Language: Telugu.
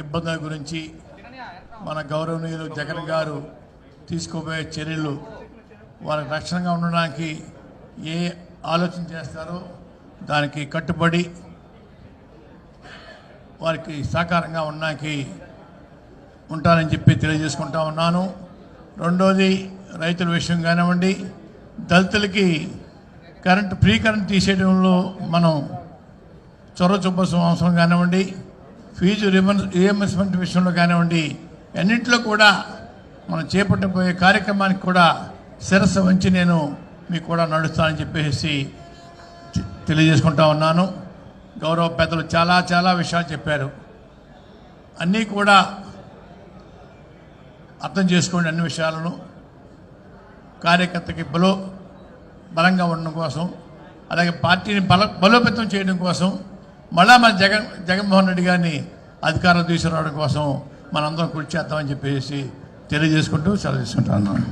ఇబ్బందుల గురించి మన గౌరవనీయులు జగన్ గారు తీసుకోబోయే చర్యలు వారికి రక్షణగా ఉండడానికి ఏ ఆలోచన చేస్తారో దానికి కట్టుబడి వారికి సహకారంగా ఉండడానికి ఉంటానని చెప్పి తెలియజేసుకుంటా ఉన్నాను. రెండోది రైతుల విషయం కానివ్వండి, దళితులకి ఫ్రీ కరెంట్ తీసేయడంలో మనం చొరవ చూపాల్సిన అవసరం కానివ్వండి, ఫీజు రియంబర్స్మెంట్ విషయంలో కానివ్వండి, అన్నింటిలో కూడా మనం చేపట్టబోయే కార్యక్రమానికి కూడా శిరస్సు వంచి నేను మీకు కూడా నడుస్తానని చెప్పేసి తెలియజేసుకుంటా ఉన్నాను. గౌరవ పెద్దలు చాలా చాలా విషయాలు చెప్పారు. అన్నీ కూడా అర్థం చేసుకోండి. అన్ని విషయాలను కార్యకర్తకి బలంగా ఉండడం కోసం, అలాగే పార్టీని బలోపేతం చేయడం కోసం, మళ్ళా మన జగన్మోహన్ రెడ్డి గారిని అధికారం తీసుకురావడం కోసం మనందరం కృషి చేద్దామని చెప్పేసి తెలియజేసుకుంటూ సెలవు తీసుకుంటా ఉన్నాను.